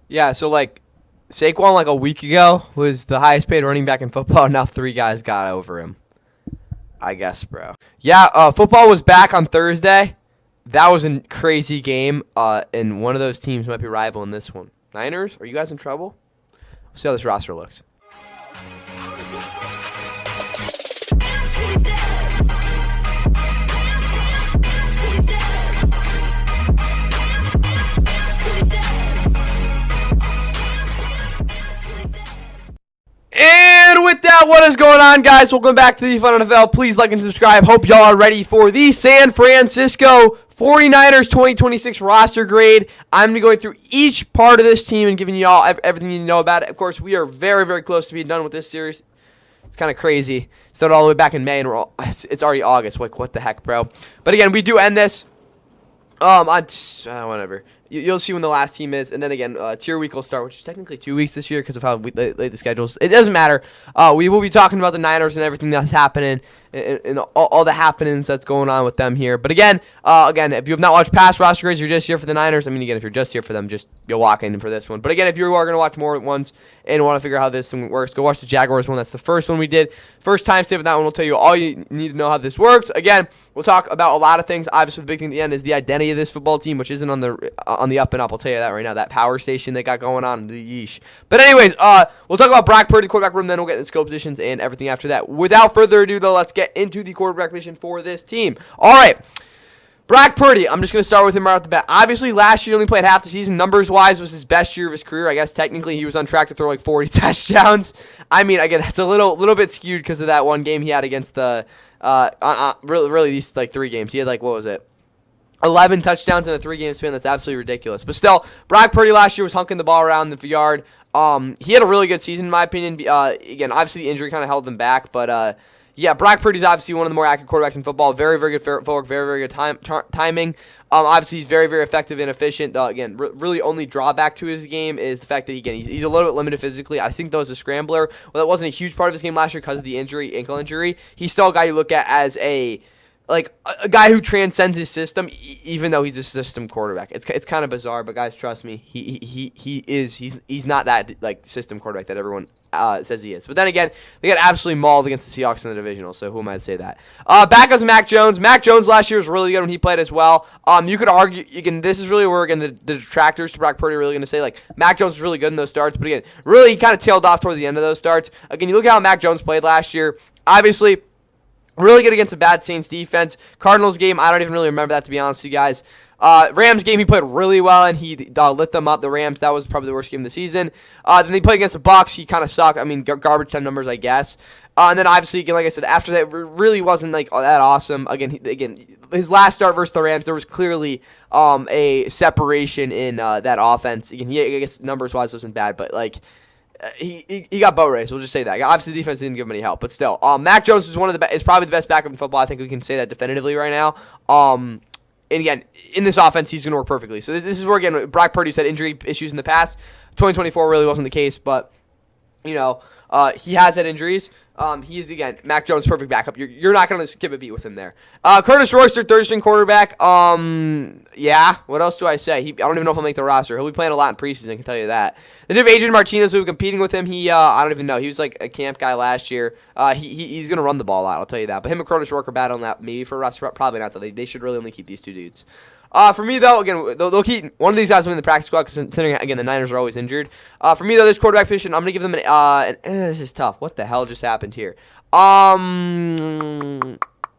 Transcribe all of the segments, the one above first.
Yeah, so like Saquon like a week ago was the highest paid running back in football. Now three guys got over him. I guess, bro. Yeah, football was back on Thursday. That was a crazy game. And one of those teams might be rivaling this one. Niners, are you guys in trouble? We'll see how this roster looks. And with that, what is going on, guys? Welcome back to the Fun NFL. Please like and subscribe. Hope y'all are ready for the San Francisco 49ers 2026 roster grade. I'm going to be going through each part of this team and giving y'all everything you need to know about it. Of course, we are very, very close to being done with this series. It's kind of crazy. Started all the way back in May, and it's already August. Like, what the heck, bro? But again, we do end this on whatever. You'll see when the last team is, and then again, tier week will start, which is technically 2 weeks this year because of how late the schedules. It doesn't matter. We will be talking about the Niners and everything that's happening, and all the happenings that's going on with them here. But again, if you have not watched past roster grades, you're just here for the Niners. I mean, again, if you're just here for them, you'll walk in for this one. But again, if you are going to watch more ones and want to figure out how this thing works, go watch the Jaguars one. That's the first one we did. First time stamp of that one will tell you all you need to know how this works. Again, we'll talk about a lot of things. Obviously, the big thing at the end is the identity of this football team, which isn't on the up and up. I'll tell you that right now. That power station they got going on, yeesh. But anyways, we'll talk about Brock Purdy, the quarterback room, then we'll get the skill positions and everything after that. Without further ado, though, let's get into the quarterback position for this team. All right. Brock Purdy, I'm just going to start with him right off the bat. Obviously, last year he only played half the season. Numbers-wise, was his best year of his career. I guess technically he was on track to throw like 40 touchdowns. I mean, again, that's a little bit skewed because of that one game he had against the really these like 3 games. He had like, what was it? 11 touchdowns in a 3-game span. That's absolutely ridiculous. But still, Brock Purdy last year was hunking the ball around the yard. He had a really good season, in my opinion. Again, obviously the injury kind of held him back, but yeah, Brock Purdy's obviously one of the more accurate quarterbacks in football. Very, very good footwork, very, very good timing. Obviously, he's very, very effective and efficient. Again, really only drawback to his game is the fact that he's a little bit limited physically. I think, though, as a scrambler, well, that wasn't a huge part of his game last year because of the ankle injury. He's still a guy you look at as a guy who transcends his system, even though he's a system quarterback. It's kind of bizarre, but guys, trust me, he's not that like system quarterback that everyone says he is. But then again, they got absolutely mauled against the Seahawks in the divisional, so who am I to say that? Back goes Mac Jones. Mac Jones last year was really good when he played as well. You could argue, this is really where, again, the detractors to Brock Purdy are really going to say, like, Mac Jones was really good in those starts, but again, really he kind of tailed off toward the end of those starts. Again, you look at how Mac Jones played last year, obviously, really good against a bad Saints defense. Cardinals game, I don't even really remember that, to be honest with you guys. Rams game, he played really well, and he lit them up. The Rams, that was probably the worst game of the season. Then they played against the Bucs. He kind of sucked. I mean, garbage time numbers, I guess. And then, obviously, again, like I said, after that, it really wasn't like that awesome. Again, his last start versus the Rams, there was clearly a separation in that offense. Again, I guess numbers-wise, it wasn't bad, but, like, he got boat raced. We'll just say that. Obviously, the defense didn't give him any help, but still, Mac Jones is is probably the best backup in football. I think we can say that definitively right now. And again, in this offense, he's going to work perfectly. So this is where, again, Brock Purdy's had injury issues in the past. 2024 really wasn't the case, but he has had injuries. He is, again, Mac Jones' perfect backup. You're not going to skip a beat with him there. Curtis Royster, third-string quarterback. Yeah, what else do I say? I don't even know if he'll make the roster. He'll be playing a lot in preseason, I can tell you that. Then you have Adrian Martinez, who was competing with him. I don't even know. He was like a camp guy last year. He's going to run the ball out, I'll tell you that. But him and Curtis Royster are bad on that. Maybe for a roster, probably not, though. They should really only keep these 2 dudes. For me, though, again, they'll keep one of these guys in the practice squad, considering, again, the Niners are always injured. For me, though, this quarterback position, I'm going to give them this is tough. What the hell just happened here?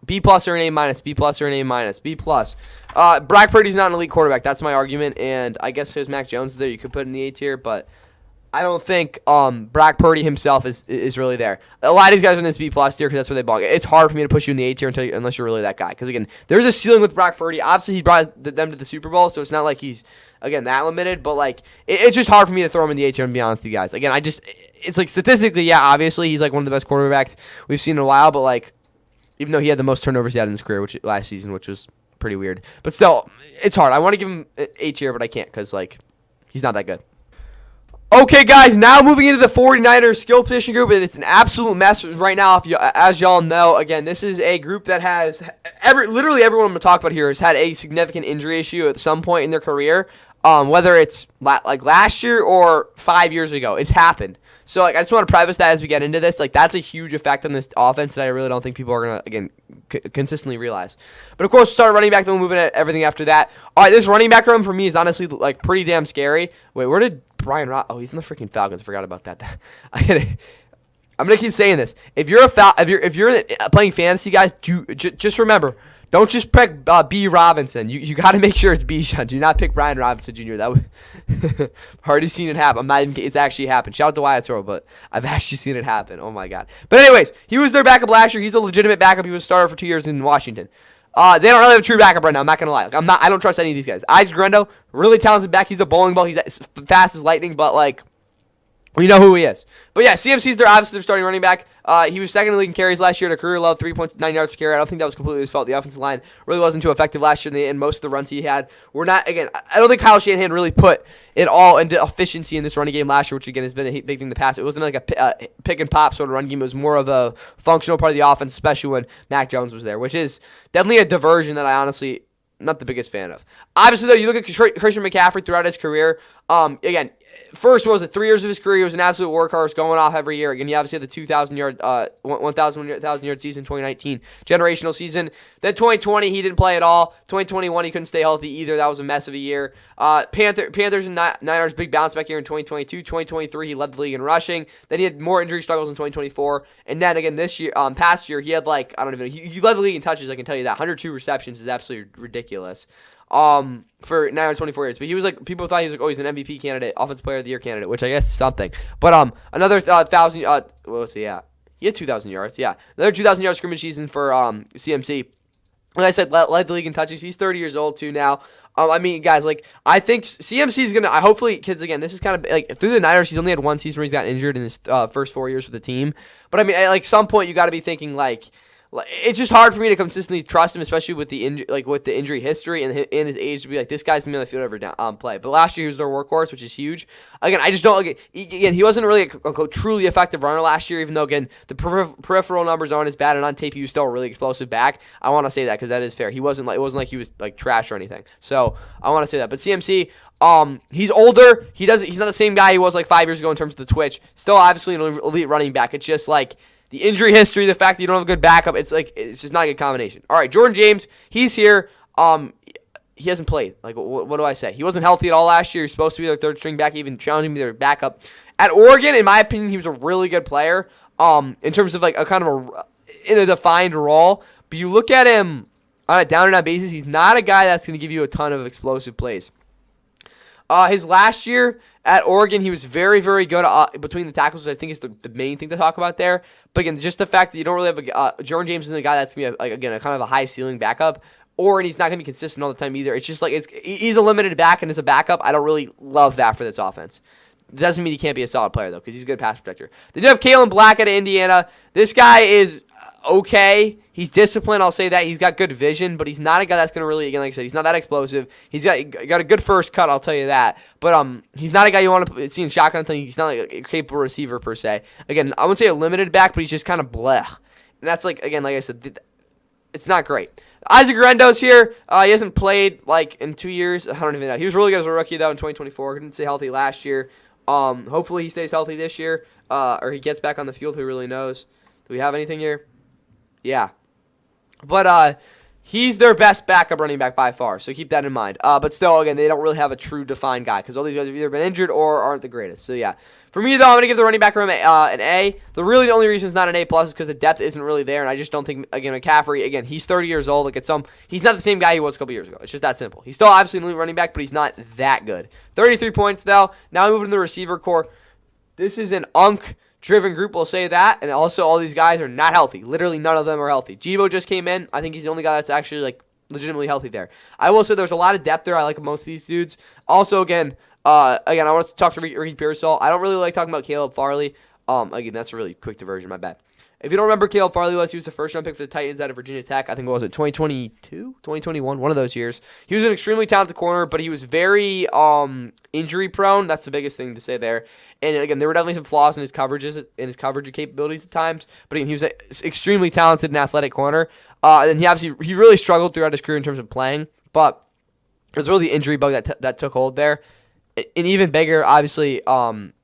B plus or an A minus, B plus or an A minus, B plus. Brock Purdy's not an elite quarterback. That's my argument, and I guess if there's Mac Jones there, you could put in the A tier, but I don't think Brock Purdy himself is really there. A lot of these guys are in this B plus tier because that's where they belong. It's hard for me to push you in the A tier unless you're really that guy. Because again, there's a ceiling with Brock Purdy. Obviously, he brought them to the Super Bowl, so it's not like he's that limited. But like, it's just hard for me to throw him in the A tier. And be honest with you guys, again, it's like statistically, yeah, obviously he's like one of the best quarterbacks we've seen in a while. But like, even though he had the most turnovers he had in his career, last season, which was pretty weird. But still, it's hard. I want to give him A tier, but I can't because like, he's not that good. Okay, guys, now moving into the 49ers skill position group, and it's an absolute mess right now. As y'all know, again, this is a group that has literally everyone I'm going to talk about here has had a significant injury issue at some point in their career, whether it's like last year or 5 years ago. It's happened. So, like, I just want to preface that as we get into this. Like, that's a huge effect on this offense that I really don't think people are going to, again, consistently realize. But, of course, start running back, then we'll move into everything after that. All right, this running back room for me is honestly, like, pretty damn scary. Wait, where did Brian Ross? Oh, he's in the freaking Falcons. I forgot about that. I'm gonna keep saying this. If you're if you're playing fantasy, guys, just remember, don't just pick B Robinson. You got to make sure it's Bijan. Do not pick Brian Robinson Jr. That would I've already seen it happen. I'm not even. It's actually happened. Shout out to Wyatt Throw, but I've actually seen it happen. Oh my god. But anyways, he was their backup last year. He's a legitimate backup. He was a starter for 2 years in Washington. They don't really have a true backup right now. I'm not gonna lie. Like, I don't trust any of these guys. Isaac Grendo, really talented back. He's a bowling ball. He's as fast as lightning, but like, we know who he is. But yeah, CMC's obviously their starting running back. He was second in the league in carries last year at a career low, 3.9 yards per carry. I don't think that was completely his fault. The offensive line really wasn't too effective last year, and most of the runs he had were not. Again, I don't think Kyle Shanahan really put it all into efficiency in this running game last year, which again has been a big thing in the past. It wasn't like a pick and pop sort of run game. It was more of a functional part of the offense, especially when Mac Jones was there, which is definitely a diversion that I honestly not the biggest fan of. Obviously, though, you look at Christian McCaffrey throughout his career. Again, first was it 3 years of his career? He was an absolute workhorse, going off every year. Again, he obviously had the 1,000 yard season, 2019 generational season. Then 2020, he didn't play at all. 2021, he couldn't stay healthy either. That was a mess of a year. Panthers and Niners big bounce back here in 2022. 2023, he led the league in rushing. Then he had more injury struggles in 2024. And then again this year, past year, he had like I don't even know. He led the league in touches. I can tell you that 102 receptions is absolutely ridiculous. For 924 years, but he was like people thought he was like, oh, he's an MVP candidate, offensive player of the year candidate, which I guess is something. But another 1,000. Well, let's see, yeah, he had 2,000 yards, yeah, another 2,000 yard scrimmage season for CMC. Like I said, led the league in touches. He's 30 years old too now. I mean, guys, like I think CMC is gonna. I hopefully, because again, this is kind of like through the Niners. He's only had one season where he's got injured in his first 4 years with the team. But I mean, at like some point, you got to be thinking like. It's just hard for me to consistently trust him, especially with the injury history and his age, to be like this guy's gonna be on the field every play. But last year he was their workhorse, which is huge. Again, I just don't again he wasn't really a truly effective runner last year, even though again the peripheral numbers aren't as bad, and on tape he was still a really explosive back. I want to say that because that is fair. It wasn't like he was like trash or anything. So I want to say that. But CMC. He's older. He's not the same guy he was like 5 years ago in terms of the twitch. Still obviously an elite running back. It's just like the injury history, the fact that you don't have a good backup, it's just not a good combination. All right, Jordan James, he's here. He hasn't played. Like, what do I say? He wasn't healthy at all last year. He's supposed to be their third string back, even challenging me their backup. At Oregon, in my opinion, he was a really good player. In terms of like a kind of in a defined role. But you look at him on a down and out basis, he's not a guy that's going to give you a ton of explosive plays. His last year at Oregon, he was very, very good between the tackles, which I think is the main thing to talk about there. But again, just the fact that you don't really have Jordan James isn't a guy that's going to be, a kind of a high ceiling backup, and he's not going to be consistent all the time either. It's just like he's a limited back, and as a backup, I don't really love that for this offense. It doesn't mean he can't be a solid player, though, because he's a good pass protector. They do have Kalen Black out of Indiana. This guy is okay. He's disciplined, I'll say that. He's got good vision, but he's not a guy that's going to really, again, like I said, he's not that explosive. He's got a good first cut, I'll tell you that. But he's not a guy you want to see in shotgun thing. He's not like a capable receiver, per se. Again, I wouldn't say a limited back, but he's just kind of blech. And that's, like, again, like I said, it's not great. Isaac Rendo's here. He hasn't played, like, in 2 years. I don't even know. He was really good as a rookie, though, in 2024. Couldn't stay healthy last year. Hopefully he stays healthy this year, or he gets back on the field. Who really knows? Do we have anything here? Yeah. But he's their best backup running back by far, so keep that in mind. But still, again, they don't really have a true defined guy because all these guys have either been injured or aren't the greatest. So, yeah. For me, though, I'm going to give the running back room an A. The only reason it's not an A+ is because the depth isn't really there, and I just don't think, again, McCaffrey, again, he's 30 years old. He's not the same guy he was a couple years ago. It's just that simple. He's still obviously an elite running back, but he's not that good. 33 points, though. Now moving to the receiver core. This is an driven group, will say that, and also all these guys are not healthy. Literally none of them are healthy. Jibo just came in. I think he's the only guy that's actually like legitimately healthy there. I will say there's a lot of depth there. I like most of these dudes. Also, again, I want to talk to Reed Pearsall. I don't really like talking about Caleb Farley. Again, that's a really quick diversion. My bad. If you don't remember, Caleb Farley he was the first round pick for the Titans out of Virginia Tech. I think, what was it, 2022, 2021, one of those years. He was an extremely talented corner, but he was very injury prone. That's the biggest thing to say there. And again, there were definitely some flaws in his coverages, in his coverage capabilities at times. But again, he was an extremely talented and athletic corner. And he really struggled throughout his career in terms of playing. But it was really the injury bug that took hold there. And even bigger, obviously,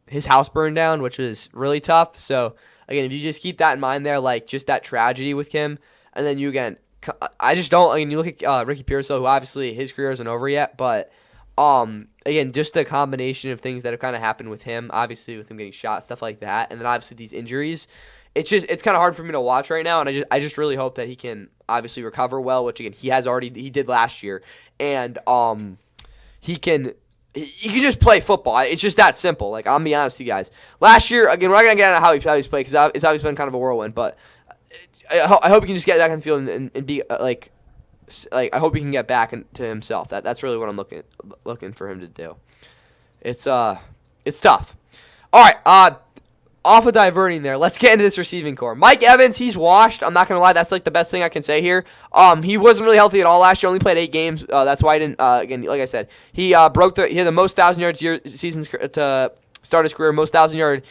his house burned down, which was really tough. So again, if you just keep that in mind there, like just that tragedy with him, and then I just don't. I mean, you look at Ricky Pearsall, who obviously his career isn't over yet, but again, just the combination of things that have kind of happened with him, obviously with him getting shot, stuff like that, and then obviously these injuries, it's kind of hard for me to watch right now, and I just really hope that he can obviously recover well, which again he did last year, and he can just play football. It's just that simple. Like, I'm be honest with you guys. Last year, again, we're not gonna get into how he's played because it's obviously been kind of a whirlwind, but I hope he can just get back on the field and be like I hope he can get back to himself. That's really what I'm looking for him to do. It's tough. All right, off of diverting there, let's get into this receiving core. Mike Evans, he's washed. I'm not gonna lie, that's like the best thing I can say here. He wasn't really healthy at all last year. Only played 8 games. That's why I didn't. Again, like I said, he had the most 1,000-yard seasons to start his career, most 1,000-yard.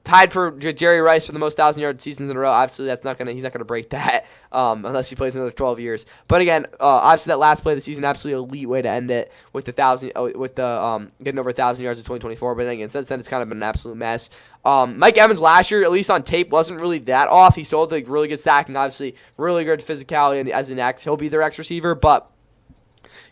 Tied for Jerry Rice for the most 1,000-yard seasons in a row. Obviously, he's not gonna break that unless he plays another 12 years. But again, obviously that last play of the season, absolutely elite way to end it with the getting over 1,000 yards in 2024. But then again, since then it's kind of been an absolute mess. Mike Evans last year, at least on tape, wasn't really that off. He still had the really good stacking, obviously really good physicality as an X. He'll be their X receiver, but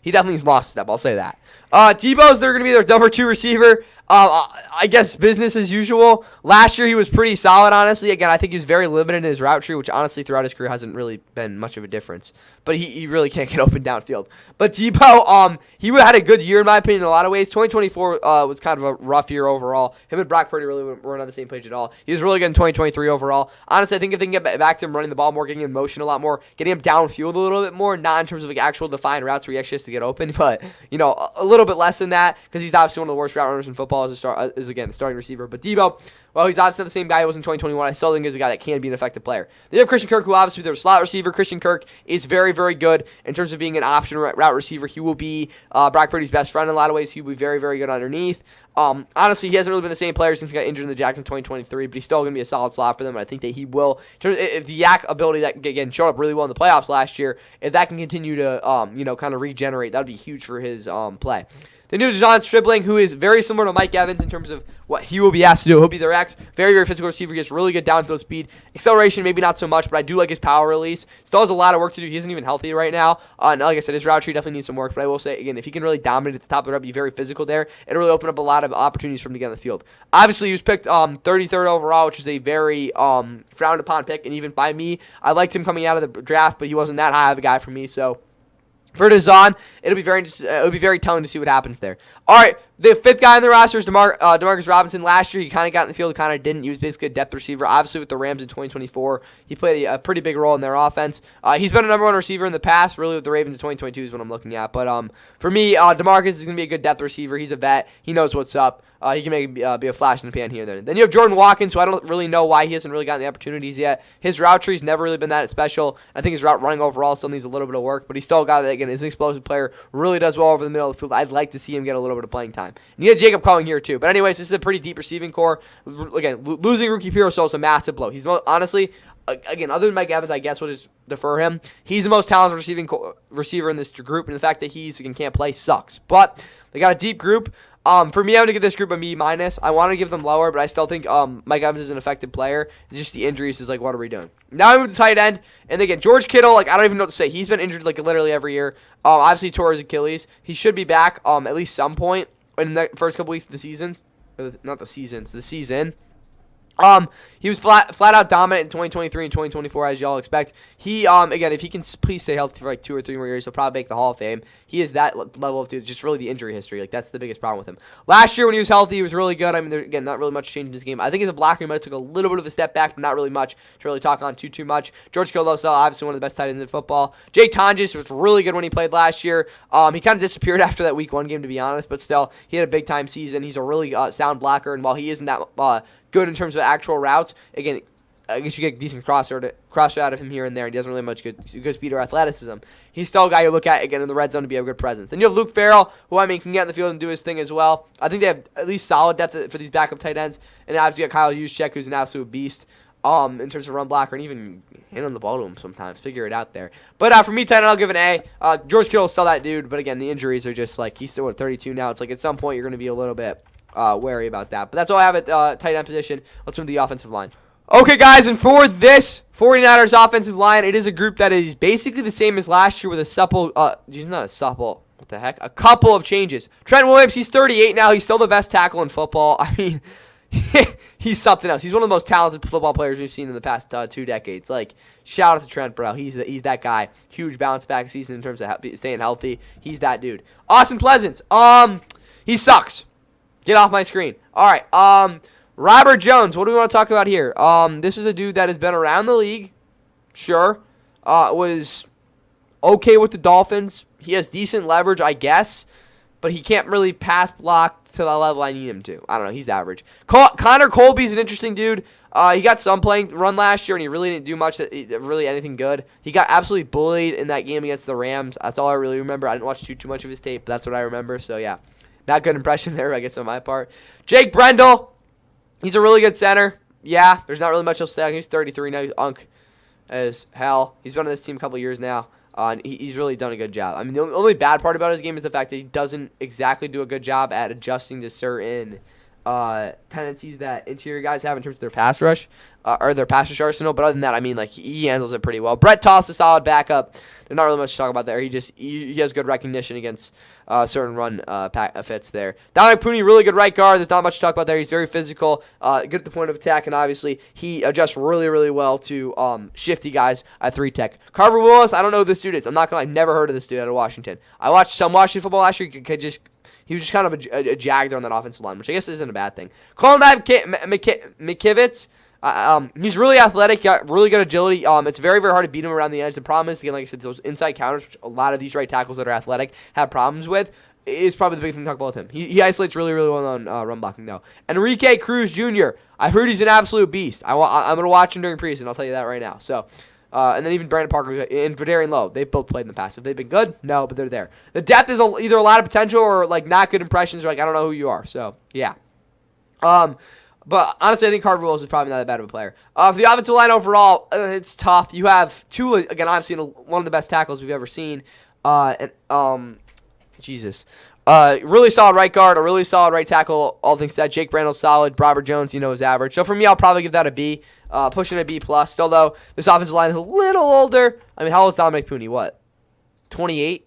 he definitely has lost a step. I'll say that. Debo's they're going to be their number 2 receiver. I guess business as usual. Last year he was pretty solid, honestly. Again, I think he was very limited in his route tree, which honestly throughout his career hasn't really been much of a difference. But he really can't get open downfield. But Debo, he had a good year in my opinion in a lot of ways. 2024 was kind of a rough year overall. Him and Brock Purdy really weren't on the same page at all. He was really good in 2023 overall. Honestly, I think if they can get back to him running the ball more, getting him in motion a lot more, getting him downfield a little bit more, not in terms of like actual defined routes where he actually has to get open, but a little bit less than that because he's obviously one of the worst route runners in football as the starting receiver. But Debo, well, he's obviously the same guy he was in 2021. I still think he's a guy that can be an effective player. They have Christian Kirk, who obviously their slot receiver. Christian Kirk is very, very good in terms of being an option route receiver. He will be Brock Purdy's best friend in a lot of ways. He will be very, very good underneath. Honestly, he hasn't really been the same player since he got injured in the Jackson 2023, but he's still going to be a solid slot for them. And I think that he will. If the yak ability that again showed up really well in the playoffs last year, if that can continue to kind of regenerate, that would be huge for his play. The news is John Stribling, who is very similar to Mike Evans in terms of what he will be asked to do. He'll be their X. Very, very physical receiver. He has really good downfield speed. Acceleration, maybe not so much, but I do like his power release. Still has a lot of work to do. He isn't even healthy right now. And like I said, his route tree definitely needs some work. But I will say, again, if he can really dominate at the top of the route, be very physical there, it'll really open up a lot of opportunities for him to get on the field. Obviously, he was picked 33rd overall, which is a very frowned upon pick. And even by me, I liked him coming out of the draft, but he wasn't that high of a guy for me. So for Dazon, it'll be very telling to see what happens there. All right, the 5th guy on the roster is Demarcus Robinson. Last year, he kind of got in the field, kind of didn't. He was basically a depth receiver. Obviously, with the Rams in 2024, he played a pretty big role in their offense. He's been a number 1 receiver in the past. Really, with the Ravens in 2022 is what I'm looking at. But for me, Demarcus is going to be a good depth receiver. He's a vet. He knows what's up. He can be a flash in the pan here and there. Then you have Jordan Watkins, who I don't really know why he hasn't really gotten the opportunities yet. His route tree's never really been that special. I think his route running overall still needs a little bit of work, but he's still got it. Again, he's an explosive player, really does well over the middle of the field. I'd like to see him get a little bit of playing time. And you have Jacob Cohen here too. But anyways, this is a pretty deep receiving core. Again, losing Ricky Pearsall is a massive blow. He's honestly, again, other than Mike Evans, I guess would just defer him. He's the most talented receiver in this group, and the fact that can't play sucks. But they got a deep group. For me, I'm going to give this group a B-. I want to give them lower, but I still think Mike Evans is an effective player. It's just the injuries is like, what are we doing? Now I move to tight end. And again, George Kittle, I don't even know what to say. He's been injured literally every year. Obviously, tore his Achilles. He should be back at least some point in the first couple weeks of the season. Not the seasons, the season. He was flat out dominant in 2023 and 2024, as y'all expect. He, again, if he can please stay healthy for 2 or 3 more years, he'll probably make the Hall of Fame. He is that level of dude, just really the injury history. That's the biggest problem with him. Last year when he was healthy, he was really good. Again, not really much change in his game. I think as a blocker, he might have took a little bit of a step back, but not really much to really talk on too much. George Kittle, obviously one of the best tight ends in football. Jake Tonjes was really good when he played last year. He kind of disappeared after that Week 1 game, to be honest, but still, he had a big-time season. He's a really sound blocker, and while he isn't that good in terms of actual routes, again, I guess you get a decent crosser out of him here and there. He doesn't really have much good speed or athleticism. He's still a guy you look at, again, in the red zone to be a good presence. Then you have Luke Farrell, who can get in the field and do his thing as well. I think they have at least solid depth for these backup tight ends. And obviously you got Kyle Juszczyk, who's an absolute beast in terms of run blocker and even handling the ball to him sometimes. Figure it out there. But for me, tight end, I'll give an A. George Kittle is still that dude, but again, the injuries are just like, he's still at 32 now. It's like at some point you're going to be a little bit wary about that. But that's all I have at tight end position. Let's move to the offensive line. Okay, guys, and for this 49ers offensive line, it is a group that is basically the same as last year with a couple of changes. Trent Williams, he's 38 now. He's still the best tackle in football. I mean, he's something else. He's one of the most talented football players we've seen in the past 2 decades. Like, shout out to Trent, bro. He's that guy. Huge bounce back season in terms of staying healthy. He's that dude. Austin Pleasance, he sucks. Get off my screen. All right, Robert Jones, what do we want to talk about here? This is a dude that has been around the league. Sure. Was okay with the Dolphins. He has decent leverage, I guess, but he can't really pass block to the level I need him to. I don't know. He's average. Connor Colby's an interesting dude. He got some playing run last year, and he really didn't do much, really anything good. He got absolutely bullied in that game against the Rams. That's all I really remember. I didn't watch too much of his tape, but that's what I remember. So, yeah, not good impression there, I guess, on my part. Jake Brendel. He's a really good center. Yeah, there's not really much else to say. He's 33 now. He's unk as hell. He's been on this team a couple years now, and he's really done a good job. I mean, the only bad part about his game is the fact that he doesn't exactly do a good job at adjusting to certain tendencies that interior guys have in terms of their pass rush or their pass rush arsenal. But other than that, I mean, like, he handles it pretty well. Brett Toss, a solid backup. There's not really much to talk about there. He has good recognition against certain run fits there. Dominic Purdy, really good right guard. There's not much to talk about there. He's very physical, good at the point of attack, and obviously he adjusts really, really well to shifty guys at 3-tech. Carver Willis, I don't know who this dude is. I'm not going to lie, I've never heard of this dude out of Washington. I watched some Washington football last year. He was just kind of a jag there on that offensive line, which I guess isn't a bad thing. Colin McKivitz, he's really athletic, got really good agility. It's very, very hard to beat him around the edge. The problem is, again, like I said, those inside counters, which a lot of these right tackles that are athletic have problems with, is probably the big thing to talk about with him. He isolates really, really well on run blocking, though. Enrique Cruz Jr., I heard he's an absolute beast. I'm going to watch him during preseason, I'll tell you that right now. So, and then even Brandon Parker and Vadarian Lowe, they've both played in the past. Have they been good? No, but they're there. The depth is either a lot of potential or like not good impressions, or like I don't know who you are. So yeah. But honestly, I think Carver Willis is probably not that bad of a player. For the offensive line overall, it's tough. You have two, again, obviously one of the best tackles we've ever seen. Really solid right guard, a really solid right tackle, all things said. Jake Brandel's solid. Robert Jones, is average. So for me, I'll probably give that a B. Pushing a B+. Still, though, this offensive line is a little older. I mean, how old is Dominic Purdy? What? 28?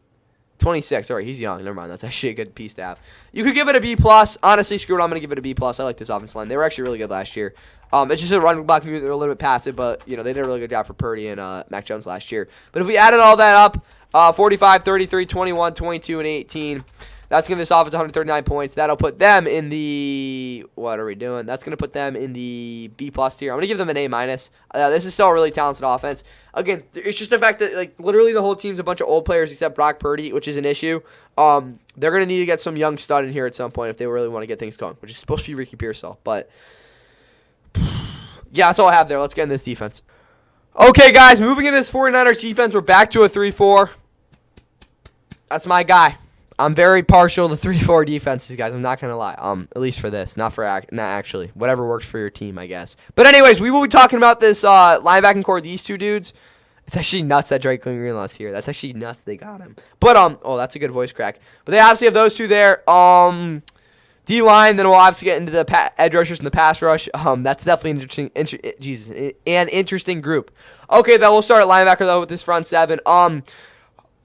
26. Sorry, he's young. Never mind. That's actually a good piece to have. You could give it a B+. Honestly, screw it. I'm going to give it a B+. I like this offensive line. They were actually really good last year. It's just a run block. They're a little bit passive, but, they did a really good job for Purdy and Mac Jones last year. But if we added all that up, 45, 33, 21, 22, and 18, that's going to give this offense 139 points. That'll put them in the, what are we doing? That's going to put them in the B+ tier. I'm going to give them an A-. This is still a really talented offense. Again, it's just the fact that, like, literally the whole team's a bunch of old players except Brock Purdy, which is an issue. They're going to need to get some young stud in here at some point if they really want to get things going, which is supposed to be Ricky Pearsall. But, yeah, that's all I have there. Let's get in this defense. Okay, guys, moving into this 49ers defense, we're back to a 3-4. That's my guy. I'm very partial to 3-4 defenses, guys. I'm not going to lie. At least for this. Not actually. Whatever works for your team, I guess. But anyways, we will be talking about this linebacking core, these two dudes. It's actually nuts that Drake Green lost here. That's actually nuts they got him. But, oh, that's a good voice crack. But they obviously have those two there. D-line, then we'll obviously get into the edge rushers and the pass rush. That's definitely an interesting group. Okay, then we'll start at linebacker, though, with this front seven.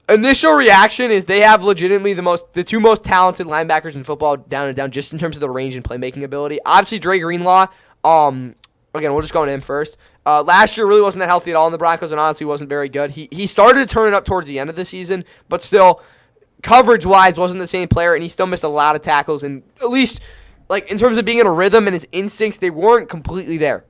Initial reaction is they have legitimately the two most talented linebackers in football down and down, just in terms of the range and playmaking ability. Obviously, Dre Greenlaw, again, we'll just go into him first. Last year really wasn't that healthy at all in the Broncos, and honestly wasn't very good. He started to turn it up towards the end of the season, but still, coverage-wise, wasn't the same player, and he still missed a lot of tackles, and at least, like, in terms of being in a rhythm and his instincts, they weren't completely there.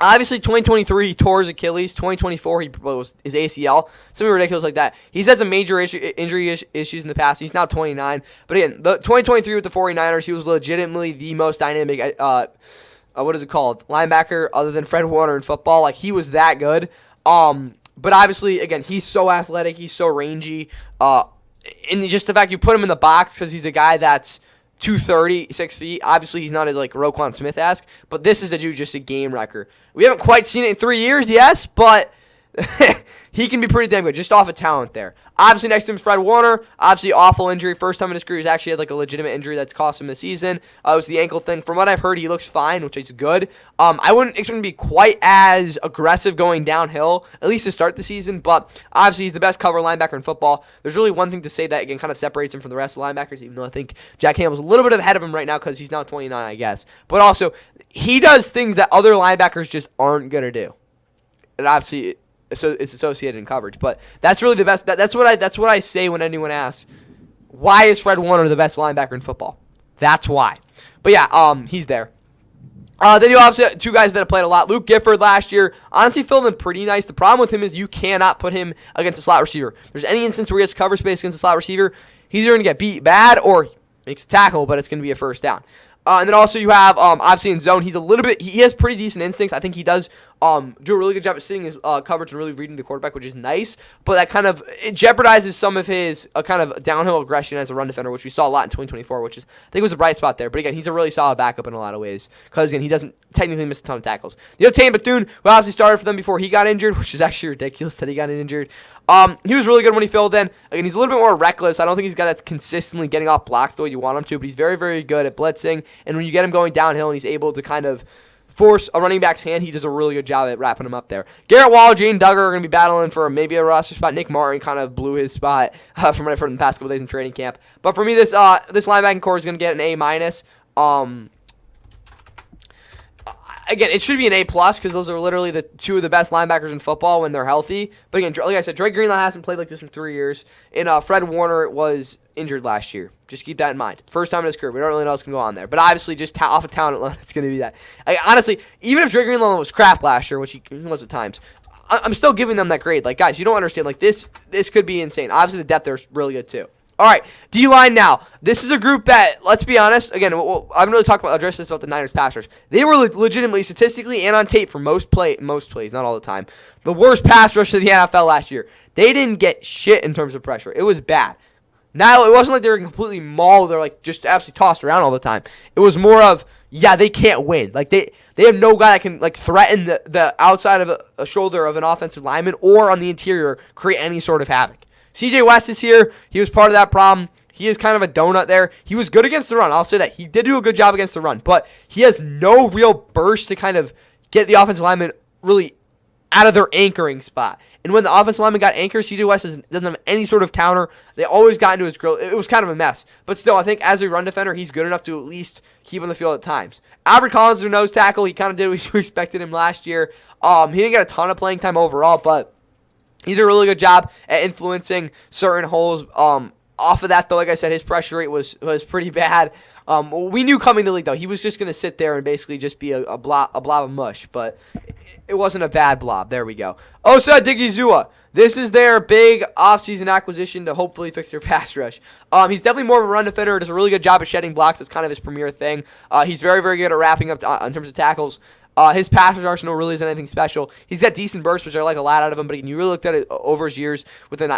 Obviously, 2023, he tore his Achilles. 2024, he was his ACL. Something ridiculous like that. He's had some major injury issues in the past. He's now 29. But again, the 2023 with the 49ers, he was legitimately the most dynamic what is it called? Linebacker other than Fred Warner in football. Like, he was that good. But obviously, again, he's so athletic. He's so rangy. And just the fact you put him in the box because he's a guy that's 230, 6 feet. Obviously, he's not as like Roquan Smith-esque, but this is the dude just a game wrecker. We haven't quite seen it in 3 years, yes, but he can be pretty damn good just off of talent there. Obviously, next to him is Fred Warner. Obviously, awful injury. First time in his career, he's actually had like a legitimate injury that's cost him the season. It was the ankle thing. From what I've heard, he looks fine, which is good. I wouldn't expect him to be quite as aggressive going downhill, at least to start the season, but obviously, he's the best cover linebacker in football. There's really one thing to say that, again, kind of separates him from the rest of the linebackers, even though I think Jack Campbell's a little bit ahead of him right now because he's now 29, I guess. But also, he does things that other linebackers just aren't going to do. And obviously, so it's associated in coverage, but that's really the best. That's what I say when anyone asks, why is Fred Warner the best linebacker in football? That's why. But yeah, he's there. Then you obviously have two guys that have played a lot. Luke Gifford last year, honestly filled in pretty nice. The problem with him is you cannot put him against a slot receiver. If there's any instance where he has to cover space against a slot receiver, he's either going to get beat bad or makes a tackle, but it's going to be a first down. And then also you have, obviously in zone, he has pretty decent instincts. I think he does do a really good job at sitting his coverage and really reading the quarterback, which is nice. But that kind of, it jeopardizes some of his kind of downhill aggression as a run defender, which we saw a lot in 2024, which is, I think was a bright spot there. But again, he's a really solid backup in a lot of ways because, again, he doesn't technically miss a ton of tackles. You have Tatum Bethune, who obviously started for them before he got injured, which is actually ridiculous that he got injured. He was really good when he filled in. Again, he's a little bit more reckless. I don't think he's a guy that's consistently getting off blocks the way you want him to, but he's very, very good at blitzing. And when you get him going downhill and he's able to kind of force a running back's hand, he does a really good job at wrapping him up there. Garrett Wall, Jane Duggar are going to be battling for maybe a roster spot. Nick Martin kind of blew his spot from what I've heard in the past couple days in training camp. But for me, this linebacking core is going to get an A-. Again, it should be an A+ because those are literally the two of the best linebackers in football when they're healthy. But again, like I said, Drake Greenlaw hasn't played like this in 3 years. And Fred Warner was injured last year. Just keep that in mind. First time in his career. We don't really know what's going to go on there. But obviously, just off of talent alone, it's going to be that. Honestly, even if Drake Greenlaw was crap last year, which he was at times, I'm still giving them that grade. Like, guys, you don't understand. Like, this could be insane. Obviously, the depth there is really good, too. All right, D-line now. This is a group that, let's be honest, again, I haven't really addressed this about the Niners pass rush. They were legitimately, statistically, and on tape for most plays, not all the time, the worst pass rush of the NFL last year. They didn't get shit in terms of pressure. It was bad. Now, it wasn't like they were completely mauled or like just absolutely tossed around all the time. It was more of, yeah, they can't win. Like they have no guy that can like threaten the outside of a shoulder of an offensive lineman or on the interior create any sort of havoc. CJ West is here. He was part of that problem. He is kind of a donut there. He was good against the run. I'll say that. He did do a good job against the run, but he has no real burst to kind of get the offensive lineman really out of their anchoring spot. And when the offensive lineman got anchored, CJ West doesn't have any sort of counter. They always got into his grill. It was kind of a mess. But still, I think as a run defender, he's good enough to at least keep on the field at times. Alfred Collins, their nose tackle, he kind of did what you expected him last year. He didn't get a ton of playing time overall, but he did a really good job at influencing certain holes. Off of that, though, like I said, his pressure rate was pretty bad. We knew coming to the league, though, he was just going to sit there and basically just be a blob of mush, but it wasn't a bad blob. There we go. Osa Digizua. This is their big offseason acquisition to hopefully fix their pass rush. He's definitely more of a run defender. Does a really good job at shedding blocks. That's kind of his premier thing. He's very, very good at wrapping up in terms of tackles. His pass rush arsenal really isn't anything special. He's got decent bursts, which I like a lot out of him. But you really looked at it over his years with the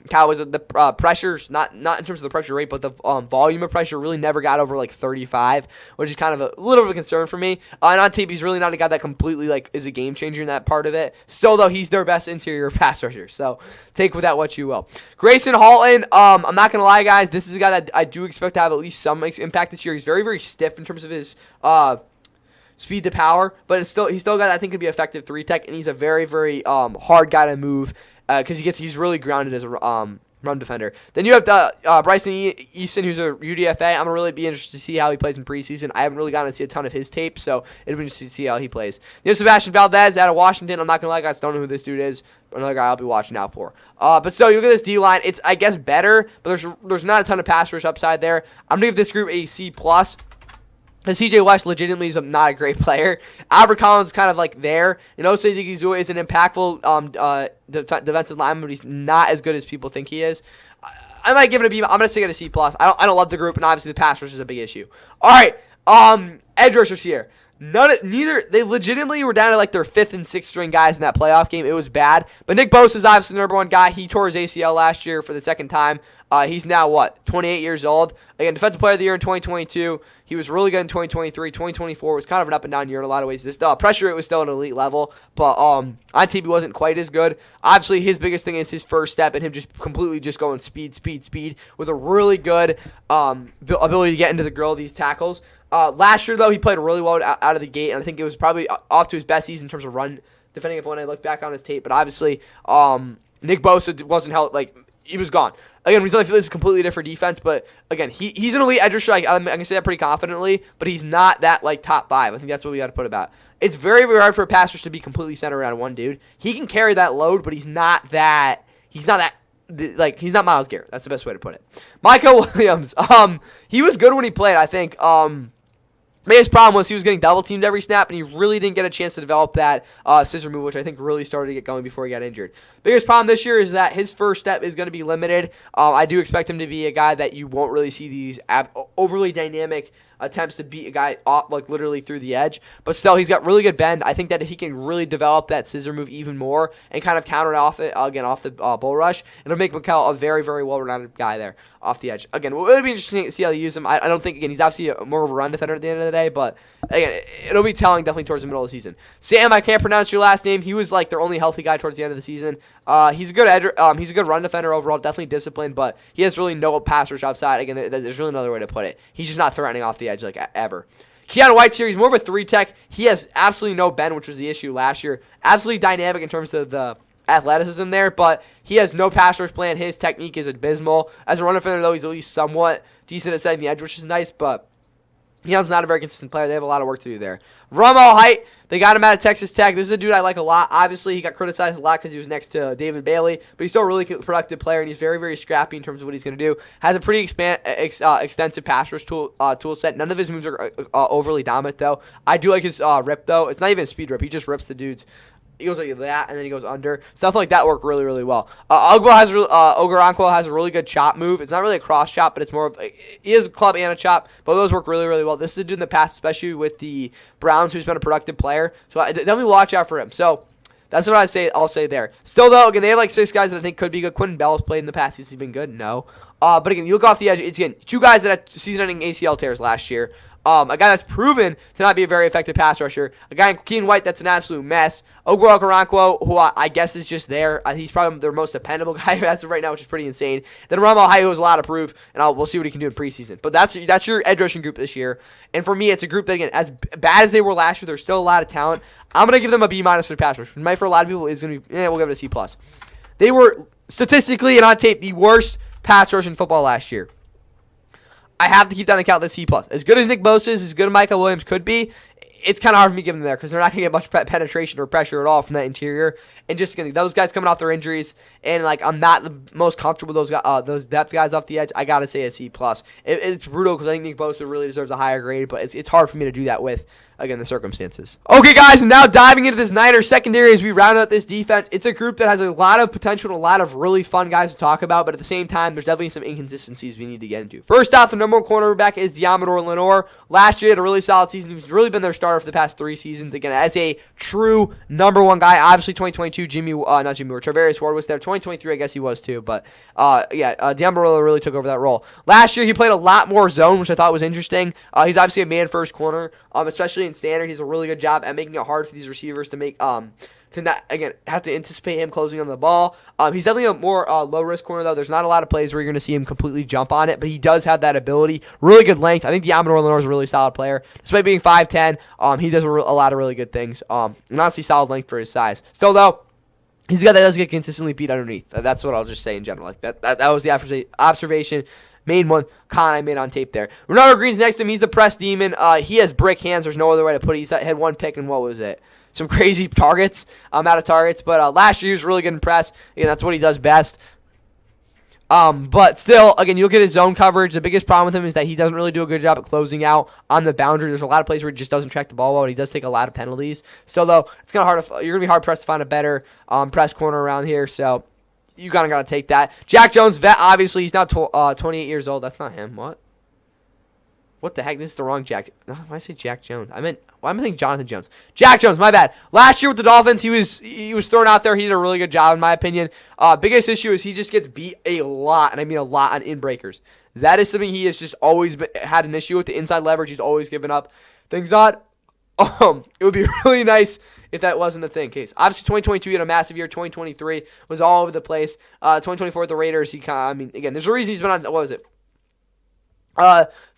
Cowboys. The pressures, not in terms of the pressure rate, but the volume of pressure really never got over like 35, which is kind of a little bit of a concern for me. And on tape, he's really not a guy that completely like is a game changer in that part of it. Still, though, he's their best interior pass rusher. So take with that what you will. Grayson Halton, I'm not gonna lie, guys. This is a guy that I do expect to have at least some impact this year. He's very, very stiff in terms of his speed to power, but he's still got, I think, could be effective 3-tech, and he's a very, very hard guy to move because he's really grounded as a run defender. Then you have the Bryson Easton, who's a UDFA. I'm gonna really be interested to see how he plays in preseason. I haven't really gotten to see a ton of his tape, so it'll be interesting to see how he plays. You have Sebastian Valdez out of Washington. I'm not gonna lie, guys, don't know who this dude is. Another guy I'll be watching out for. But still, you look at this D line. It's, I guess, better, but there's not a ton of pass rush upside there. I'm gonna give this group a C+. CJ West legitimately is not a great player. Alfred Collins is kind of like there. And Osei Digizua is an impactful defensive lineman, but he's not as good as people think he is. I might give it a B. I'm going to stick it a C+. I don't love the group, and obviously the pass rush is a big issue. All right, edge rushers here. Neither they legitimately were down to like their 5th and 6th string guys in that playoff game. It was bad. But Nick Bosa is obviously the number one guy. He tore his ACL last year for the second time. He's now, 28 years old. Again, Defensive Player of the Year in 2022. He was really good in 2023. 2024 was kind of an up-and-down year in a lot of ways. This pressure, it was still an elite level, but on tape, he wasn't quite as good. Obviously, his biggest thing is his first step and him just completely just going speed with a really good ability to get into the grill of these tackles. Last year, though, he played really well out of the gate, and I think it was probably off to his best season in terms of run defending when I look back on his tape. But obviously, Nick Bosa wasn't held, he was gone. Again, we feel like this is a completely different defense, but again, he's an elite edge rusher. I can say that pretty confidently, but he's not that top 5. I think that's what we got to put about. It's very, very hard for a pass rush to be completely centered around one dude. He can carry that load, but he's not Myles Garrett. That's the best way to put it. Michael Williams, he was good when he played, I think. His problem was he was getting double teamed every snap, and he really didn't get a chance to develop that scissor move, which I think really started to get going before he got injured. Biggest problem this year is that his first step is going to be limited. I do expect him to be a guy that you won't really see these overly dynamic attempts to beat a guy off, literally through the edge. But still, he's got really good bend. I think that if he can really develop that scissor move even more and kind of counter it off the bull rush, it'll make Mikel a very, very well-rounded guy there off the edge. Again, it would be interesting to see how they use him. I don't think, again, he's obviously more of a run defender at the end of the day, but again, it'll be telling definitely towards the middle of the season. Sam, I can't pronounce your last name. He was their only healthy guy towards the end of the season. He's a good he's a good run defender overall, definitely disciplined, but he has really no pass rush outside. Again, there's really no other way to put it. He's just not threatening off the edge ever. Keanu White's here. He's more of a 3-tech. He has absolutely no bend, which was the issue last year. Absolutely dynamic in terms of the athleticism there, but he has no pass rush plan. His technique is abysmal. As a run defender, though, he's at least somewhat decent at setting the edge, which is nice, but Keanu's not a very consistent player. They have a lot of work to do there. Romo Height, they got him out of Texas Tech. This is a dude I like a lot. Obviously, he got criticized a lot because he was next to David Bailey, but he's still a really productive player, and he's very, very scrappy in terms of what he's going to do. Has a pretty extensive pass rush tool set. None of his moves are overly dominant, though. I do like his rip, though. It's not even a speed rip. He just rips the dudes. He goes like that, and then he goes under. Stuff like that work really, really well. Ogarankwo has a really good chop move. It's not really a cross chop, but it's more of he is a club and a chop. But those work really, really well. This is a dude in the past, especially with the Browns, who's been a productive player. So definitely watch out for him. So that's what I'll say there. Still, though, again, they have 6 guys that I think could be good. Quentin Bell has played in the past. He's been good? No. But again, you look off the edge. It's, again, 2 guys that had season-ending ACL tears last year. A guy that's proven to not be a very effective pass rusher. A guy in Keaton White that's an absolute mess. Ogarankwo, who I guess is just there. He's probably their most dependable guy as of right now, which is pretty insane. Then Romo Height, who has a lot of proof, and we'll see what he can do in preseason. But that's your edge rushing group this year. And for me, it's a group that, again, as bad as they were last year, there's still a lot of talent. I'm going to give them a B- for pass rush. Which might for a lot of people is going to be, we'll give it a C+. They were statistically and on tape the worst pass rush in football last year. I have to keep down the count the C+. As good as Nick Bosa is, as good as Michael Williams could be, it's kind of hard for me to give them there because they're not going to get much penetration or pressure at all from that interior. And just those guys coming off their injuries, and I'm not the most comfortable with those depth guys off the edge. I got to say a C+. It's brutal because I think Nick Bosa really deserves a higher grade, but it's hard for me to do that with, again, the circumstances. Okay, guys, and now diving into this Niners secondary as we round out this defense. It's a group that has a lot of potential and a lot of really fun guys to talk about, but at the same time, there's definitely some inconsistencies we need to get into. First off, the number 1 cornerback is Deommodore Lenoir. Last year, he had a really solid season. He's really been their starter for the past 3 seasons. Again, as a true number 1 guy. Obviously, 2022, Travarius Ward was there. 2023, I guess he was too, but Deommodore really took over that role. Last year, he played a lot more zone, which I thought was interesting. He's obviously a man-first corner, especially in standard. He's a really good job at making it hard for these receivers to make to not, again, have to anticipate him closing on the ball. He's definitely a more low-risk corner, though. There's not a lot of plays where you're going to see him completely jump on it, but he does have that ability. Really good length. I think Deommodore Lenoir is a really solid player. Despite being 5'10", he does a lot of really good things. And honestly, solid length for his size. Still, though, he's a guy that does get consistently beat underneath. That's what I'll just say in general. That was the observation. Main one, I made on tape there. Ronaldo Green's next to him. He's the press demon. He has brick hands. There's no other way to put it. He had 1 pick, and what was it? Some crazy targets. Out of targets. But last year, he was really good in press. Again, that's what he does best. But still, again, you look at his zone coverage. The biggest problem with him is that he doesn't really do a good job at closing out on the boundary. There's a lot of places where he just doesn't track the ball well, and he does take a lot of penalties. Still, though, it's kind of hard. You're going to be hard-pressed to find a better press corner around here, so you kind of got to take that. Jack Jones, vet, obviously. He's now 28 years old. That's not him. What? What the heck? This is the wrong Jack. No, why did I say Jack Jones? Why am I thinking Jonathan Jones? Jack Jones, my bad. Last year with the Dolphins, he was thrown out there. He did a really good job, in my opinion. Biggest issue is he just gets beat a lot, and I mean a lot, on in-breakers. That is something he has just always had an issue with. The inside leverage, he's always given up things on. It would be really nice if that wasn't the thing. Case obviously 2022 he had a massive year. 2023 was all over the place. 2024 with the Raiders, again, there's a reason he's been on. What was it?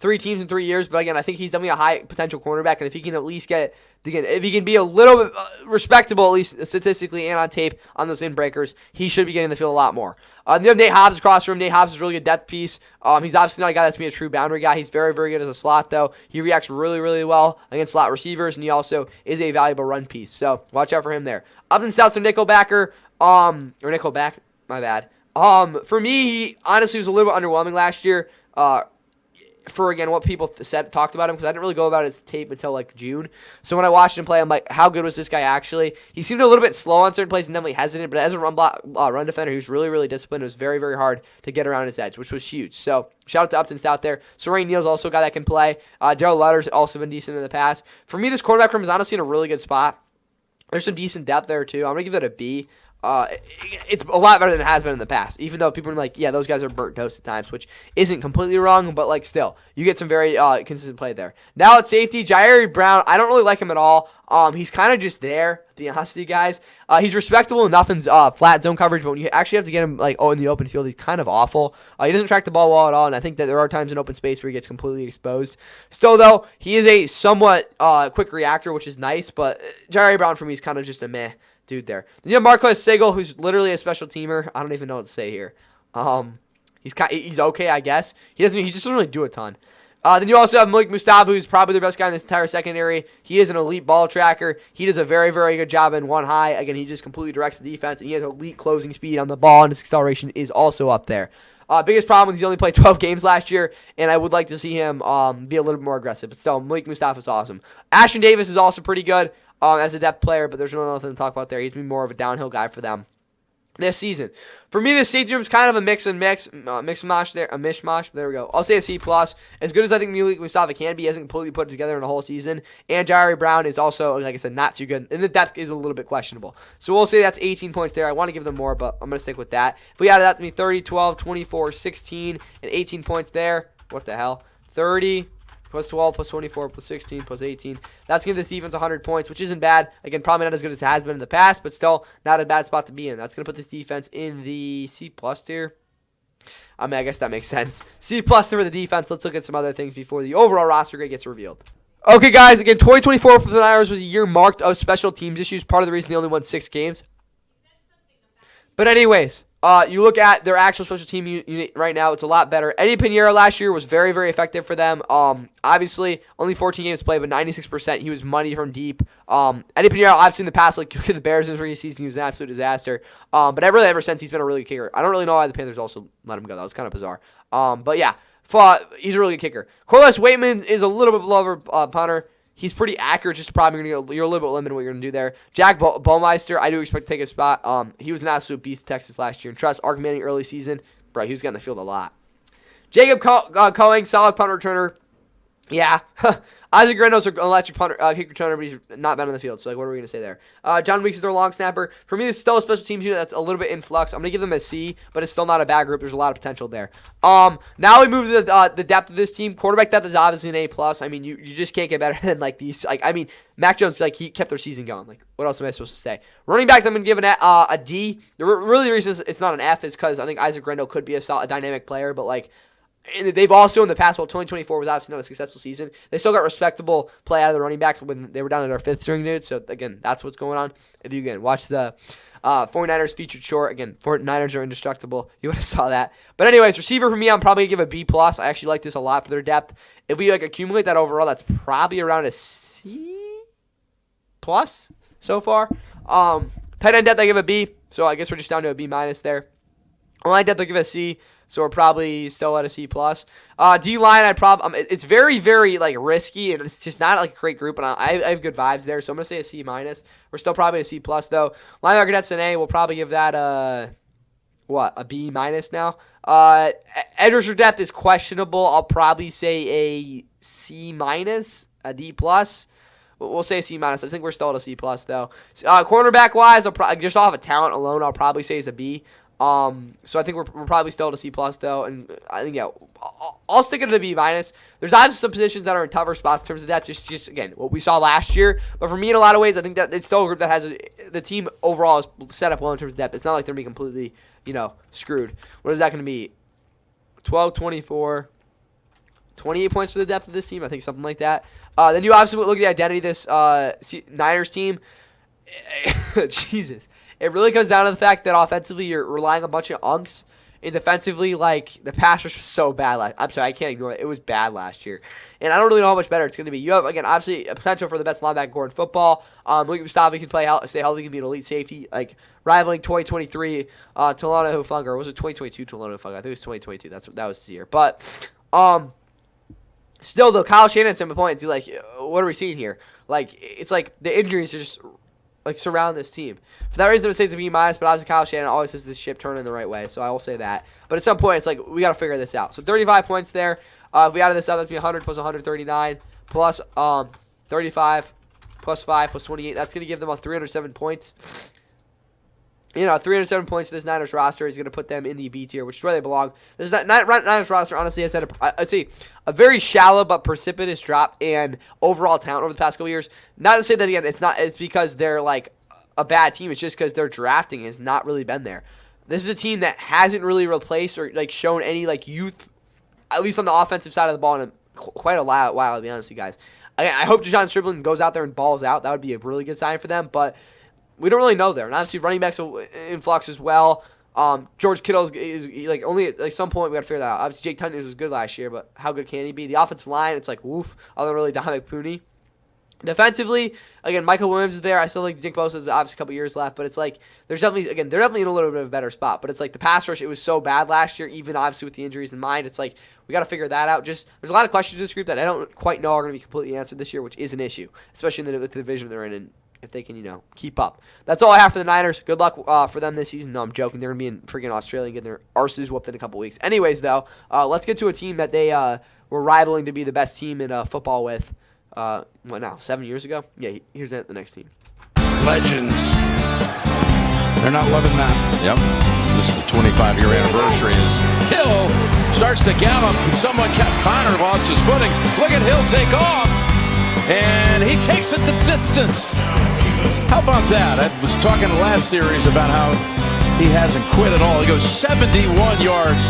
3 teams in 3 years, but again, I think he's definitely a high potential cornerback, and if he can at least if he can be a little bit respectable, at least statistically and on tape, on those in-breakers, he should be getting the field a lot more. Then you have Nate Hobbs across from him. Nate Hobbs is a really good depth piece. He's obviously not a guy that's going to be a true boundary guy. He's very, very good as a slot, though. He reacts really, really well against slot receivers, and he also is a valuable run piece. So watch out for him there. Upton Stout's a nickelbacker, or nickelback, my bad. For me, he honestly was a little bit underwhelming last year. For, again, what people talked about him, because I didn't really go about his tape until, like, June. So when I watched him play, I'm like, how good was this guy actually? He seemed a little bit slow on certain plays and definitely hesitant, but as a run defender, he was really, really disciplined. It was very, very hard to get around his edge, which was huge. So shout out to Upton Stout there. Sorain Neal's also a guy that can play. Darrell Lutter's also been decent in the past. For me, this quarterback room is honestly in a really good spot. There's some decent depth there, too. I'm going to give it a B. It's a lot better than it has been in the past, even though people are like, yeah, those guys are burnt toast at times, which isn't completely wrong, but like still, you get some very consistent play there. Now at safety, Jairi Brown, I don't really like him at all. He's kind of just there, to be honest with you guys. He's respectable enough in flat zone coverage, but when you actually have to get him in the open field, he's kind of awful. He doesn't track the ball well at all, and I think that there are times in open space where he gets completely exposed. Still, though, he is a somewhat quick reactor, which is nice, but Jairi Brown for me is kind of just a meh dude there. Then you have Marquez Sigel, who's literally a special teamer. I don't even know what to say here. He's okay, I guess. He just doesn't really do a ton. Then you also have Malik Mustafa, who's probably the best guy in this entire secondary. He is an elite ball tracker. He does a very, very good job in one high. Again, he just completely directs the defense, and he has elite closing speed on the ball, and his acceleration is also up there. Biggest problem is he only played 12 games last year, and I would like to see him be a little bit more aggressive. But still, Malik Mustafa is awesome. Ashton Davis is also pretty good as a depth player, but there's really nothing to talk about there. He's been more of a downhill guy for them this season. For me, the safety room is kind of a mishmash there. There we go. I'll say a C+. As good as I think Malik Mustafa can be, he hasn't completely put it together in a whole season. And Jairi Brown is also, like I said, not too good. And the depth is a little bit questionable. So we'll say that's 18 points there. I want to give them more, but I'm going to stick with that. If we added that to me, 30, 12, 24, 16, and 18 points there. What the hell? 30 plus 12 plus 24 plus 16 plus 18. That's going to give this defense 100 points, which isn't bad. Again, probably not as good as it has been in the past, but still not a bad spot to be in. That's going to put this defense in the C+ tier. I mean, I guess that makes sense. C+ tier for the defense. Let's look at some other things before the overall roster grade gets revealed. Okay, guys, again, 2024 for the Niners was a year marked of special teams issues. Part of the reason they only won 6 games. But anyways, you look at their actual special team unit right now, it's a lot better. Eddie Pinheiro last year was very, very effective for them. Obviously, only 14 games played, but 96%. He was money from deep. Eddie Pinheiro, I've seen the past, like the Bears in the season, he was an absolute disaster. But ever since, he's been a really good kicker. I don't really know why the Panthers also let him go. That was kind of bizarre. But yeah, he's a really good kicker. Corliss Waitman is a little bit below punter. He's pretty accurate, just a problem. You're a little bit limited what you're going to do there. Jack Baumeister, I do expect to take a spot. He was an absolute beast in Texas last year. And trust, Ark Manning early season, bro, he was getting the field a lot. Jacob Coing, solid punt returner. Yeah. Isaac Grendo's an electric kick returner, but he's not bad on the field. So, what are we going to say there? John Weeks is their long snapper. For me, it's still a special teams unit that's a little bit in flux. I'm going to give them a C, but it's still not a bad group. There's a lot of potential there. Now we move to the depth of this team. Quarterback depth is obviously an A+. I mean, you just can't get better than, like, these. Like, I mean, Mac Jones, like, he kept their season going. Like, what else am I supposed to say? Running back, I'm going to give a D. Really, the reason it's not an F is because I think Isaac Grendo could be a dynamic player, but, like, they've also in the past, 2024 was obviously not a successful season. They still got respectable play out of the running backs when they were down to their 5th string dude. So, again, that's what's going on. If you, again, watch the 49ers featured short. Again, 49ers are indestructible. You would have saw that. But anyways, receiver for me, I'm probably going to give a B+. I actually like this a lot for their depth. If we, like, accumulate that overall, that's probably around a C+ so far. Tight end depth, I give a B. So, I guess we're just down to a B- there. Line depth, I give a C. So we're probably still at a C+. D-line, it's very, very, like, risky, and it's just not, like, a great group, and I have good vibes there, so I'm going to say a C-. We're still probably a C+, though. Linebacker depth's an A. We'll probably give that what, a B minus now. Edge rusher depth is questionable. I'll probably say a C minus, a D plus. We'll say C minus. I think we're still at a C plus though. Cornerback wise, just off of talent alone, I'll probably say is a B. So I think we're probably still at a C plus though, and I think I'll stick it at a B minus. There's obviously some positions that are in tougher spots in terms of depth, just again what we saw last year. But for me, in a lot of ways, I think that it's still a group that has the team overall is set up well in terms of depth. It's not like they're being completely screwed. What is that going to be? 12, 24, 28 points for the depth of this team. I think something like that. Then you obviously look at the identity of this Niners team. Jesus. It really comes down to the fact that offensively you're relying on a bunch of unks, and defensively, like, the pass rush was so bad. I'm sorry, I can't ignore it. It was bad last year. And I don't really know how much better it's going to be. You have, again, obviously a potential for the best linebacker core in football. Luke Mustafi can stay healthy, can be an elite safety, like rivaling 2023 Talanoa Hufanga. Or was it 2022 Talanoa Hufanga? I think it was 2022. That was the year. But still, though, Kyle Shanahan at some point, like, what are we seeing here? Like, it's like the injuries are just surround this team. For that reason, I would say it's a B minus, but obviously Kyle Shanahan always has this ship turning the right way, so I will say that. But at some point, it's like, we got to figure this out. So 35 points there. If we added this up, that'd be 100 plus 139 plus 35 plus 5 plus 28. That's going to give them 307 points. 307 points for this Niners roster is going to put them in the B tier, which is where they belong. This Niners roster, honestly, has had a very shallow but precipitous drop in overall talent over the past couple years. Not to say that, again, it's because they're like a bad team. It's just because their drafting has not really been there. This is a team that hasn't really replaced or like shown any like youth, at least on the offensive side of the ball, in quite a while, to be honest with you guys. Again, I hope Deshaun Strickland goes out there and balls out. That would be a really good sign for them, but we don't really know there. And obviously running backs in flux as well. George Kittle is like only at some point we got to figure that out. Obviously Jake Tunyon was good last year, but how good can he be? The offensive line, it's like woof. Other than really Dominic Purdy. Defensively, again, Michael Williams is there. I still think Nick Bosa has obviously a couple years left, but it's like they're definitely in a little bit of a better spot. But it's like the pass rush, it was so bad last year, even obviously with the injuries in mind. It's like we got to figure that out. Just there's a lot of questions in this group that I don't quite know are going to be completely answered this year, which is an issue, especially with the division they're in. And if they can, keep up. That's all I have for the Niners. Good luck for them this season. No, I'm joking. They're going to be in freaking Australia and getting their arses whooped in a couple weeks. Anyways, though, let's get to a team that they were rivaling to be the best team in football with, 7 years ago? Yeah, here's the next team. Legends. They're not loving that. Yep. This is the 25-year anniversary as Hill starts to gallop. Someone kept Connor, lost his footing. Look at Hill take off. And he takes it the distance. How about that? I was talking last series about how he hasn't quit at all. He goes 71 yards.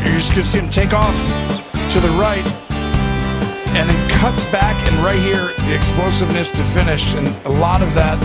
You're just going to see him take off to the right and then cuts back, and right here, the explosiveness to finish. And a lot of that